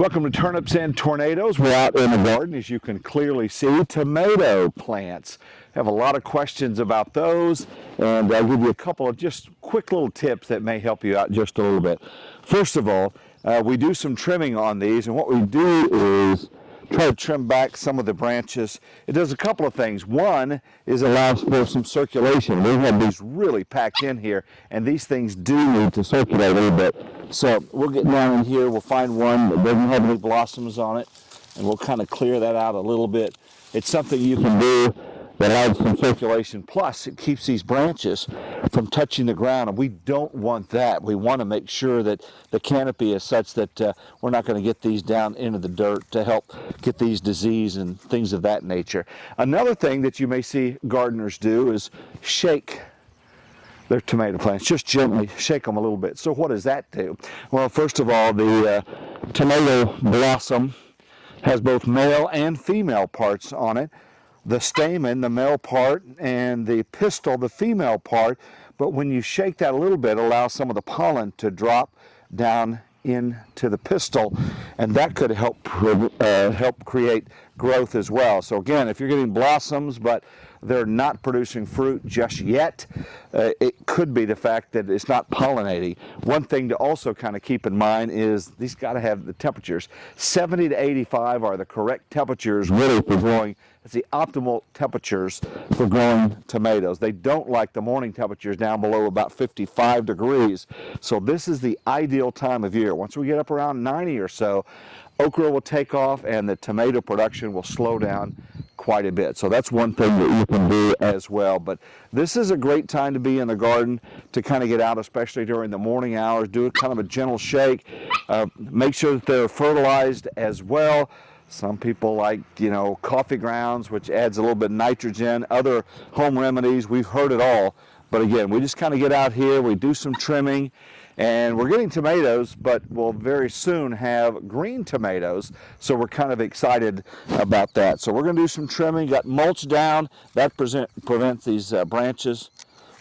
Welcome to Turnips and Tornadoes. We're out in the garden, as you can clearly see. Tomato plants. Have a lot of questions about those, and I'll give you a couple of just quick little tips that may help you out just a little bit. First of all, we do some trimming on these, and what we do is try to trim back some of the branches. It does a couple of things. One is allows for some circulation. We have these really packed in here, and these things do need to circulate a little bit. So we'll get down in here, we'll find one that doesn't have any blossoms on it, and we'll kind of clear that out a little bit. It's something you can do that adds some circulation. Plus, it keeps these branches from touching the ground, and we don't want that. We want to make sure that the canopy is such that we're not going to get these down into the dirt to help get these disease and things of that nature. Another thing that you may see gardeners do is shake their tomato plants. Just gently shake them a little bit. So what does that do? Well, first of all, the tomato blossom has both male and female parts on it. The stamen, the male part, and the pistil, the female part. But when you shake that a little bit, it allows some of the pollen to drop down into the pistil, and that could help create growth as well. So again, if you're getting blossoms but they're not producing fruit just yet, it could be the fact that it's not pollinating. One thing to also kind of keep in mind is these got to have the temperatures. 70 to 85 are the correct temperatures really for growing. It's the optimal temperatures for growing tomatoes. They don't like the morning temperatures down below about 55 degrees. So this is the ideal time of year. Once we get up around 90 or so, okra will take off and the tomato production will slow down quite a bit. So that's one thing that you can do as well. But this is a great time to be in the garden, to kind of get out, especially during the morning hours. Do kind of a gentle shake. Make sure that they're fertilized as well. Some people like, coffee grounds, which adds a little bit of nitrogen, other home remedies. We've heard it all. But again, we just kind of get out here, we do some trimming, and we're getting tomatoes, but we'll very soon have green tomatoes. So we're kind of excited about that. So we're going to do some trimming, got mulch down. That prevents these branches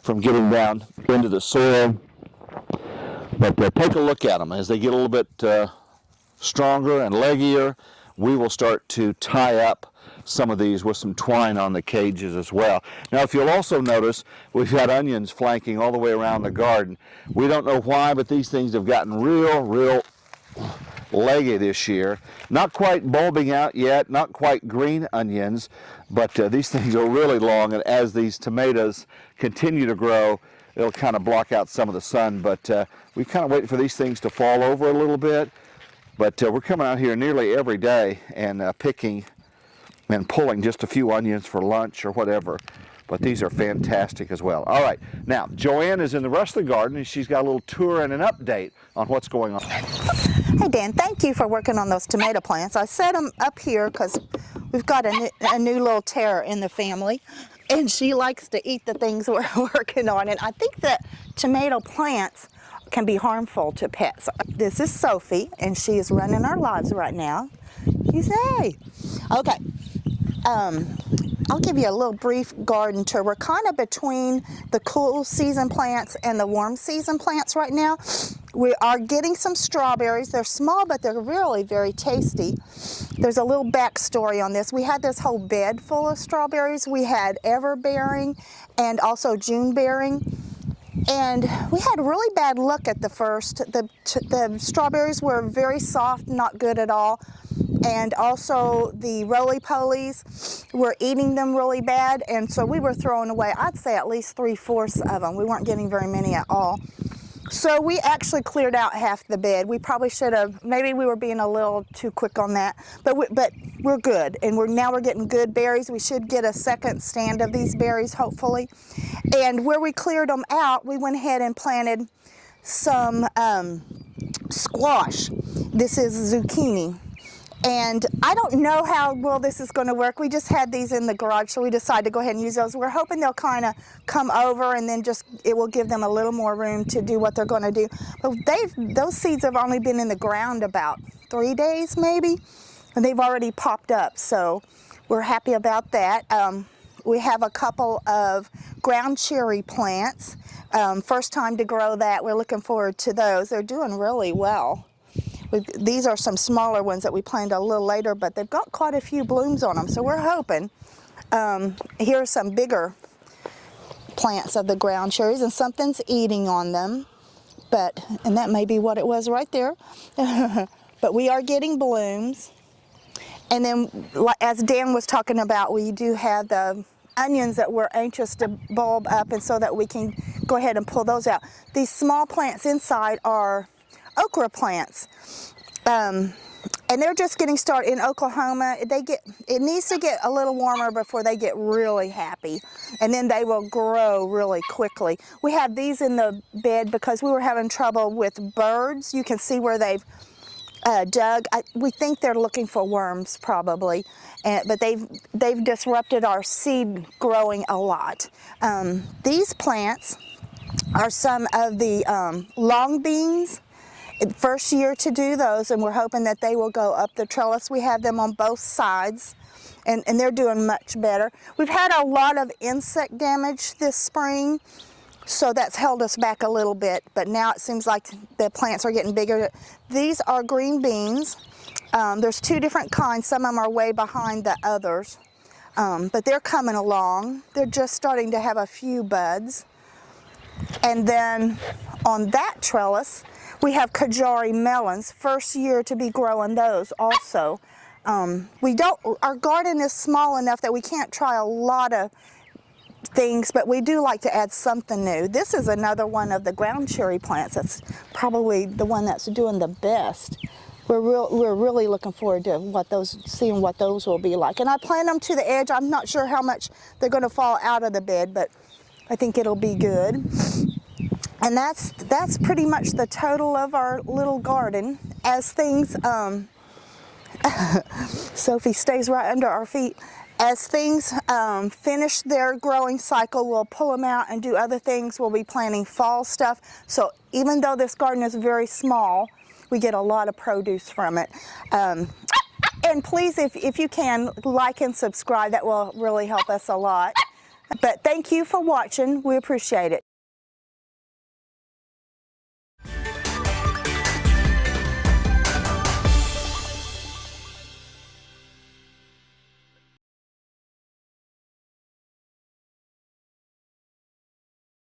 from getting down into the soil. But take a look at them. As they get a little bit stronger and leggier, we will start to tie up some of these with some twine on the cages as well. Now, if you'll also notice, we've got onions flanking all the way around the garden. We don't know why, but these things have gotten real leggy this year. Not quite bulbing out yet, not quite green onions, but these things are really long, and as these tomatoes continue to grow, it'll kind of block out some of the sun. But we kind of wait for these things to fall over a little bit. But we're coming out here nearly every day and picking and pulling just a few onions for lunch or whatever. But these are fantastic as well. All right, now Joanne is in the rest of the garden, and she's got a little tour and an update on what's going on. Hey Dan, thank you for working on those tomato plants. I set them up here because we've got a new little terror in the family, and she likes to eat the things we're working on. And I think that tomato plants can be harmful to pets. This is Sophie, and she is running our lives right now. You say, okay. I'll give you a little brief garden tour. We're kind of between the cool season plants and the warm season plants right now. We are getting some strawberries. They're small, but they're really very tasty. There's a little backstory on this. We had this whole bed full of strawberries. We had everbearing and also June-bearing. And we had really bad luck at the first. The strawberries were very soft, not good at all. And also the roly-polies were eating them really bad. And so we were throwing away, I'd say at least 3/4 of them. We weren't getting very many at all. So we actually cleared out half the bed. We probably should have, maybe we were being a little too quick on that. But we're good. And now we're getting good berries. We should get a second stand of these berries, hopefully. And where we cleared them out, we went ahead and planted some squash. This is zucchini. And I don't know how well this is going to work. We just had these in the garage, so we decided to go ahead and use those. We're hoping they'll kind of come over, and then it will give them a little more room to do what they're going to do. But those seeds have only been in the ground about 3 days maybe, and they've already popped up. So we're happy about that. We have a couple of ground cherry plants. First time to grow that. We're looking forward to those. They're doing really well. These are some smaller ones that we planted a little later, but they've got quite a few blooms on them, so we're hoping. Here are some bigger plants of the ground cherries, and something's eating on them, and that may be what it was right there. But we are getting blooms. And then, as Dan was talking about, we do have the onions that we're anxious to bulb up, and so that we can go ahead and pull those out. These small plants inside are okra plants. And they're just getting started in Oklahoma. It needs to get a little warmer before they get really happy, and then they will grow really quickly. We have these in the bed because we were having trouble with birds. You can see where they've dug. We think they're looking for worms probably, but they've disrupted our seed growing a lot. These plants are some of the long beans. First year to do those, and we're hoping that they will go up the trellis. We have them on both sides, and they're doing much better. We've had a lot of insect damage this spring, so that's held us back a little bit, but now it seems like the plants are getting bigger. These are green beans. There's two different kinds. Some of them are way behind the others, but they're coming along. They're just starting to have a few buds. And then on that trellis, we have Kajari melons, first year to be growing those also. Our garden is small enough that we can't try a lot of things, but we do like to add something new. This is another one of the ground cherry plants. That's probably the one that's doing the best. We're really looking forward to seeing what those will be like. And I plant them to the edge. I'm not sure how much they're going to fall out of the bed, but I think it'll be good. And that's pretty much the total of our little garden. As things, Sophie stays right under our feet. As things finish their growing cycle, we'll pull them out and do other things. We'll be planting fall stuff. So even though this garden is very small, we get a lot of produce from it. And please, if you can, like and subscribe. That will really help us a lot. But thank you for watching. We appreciate it.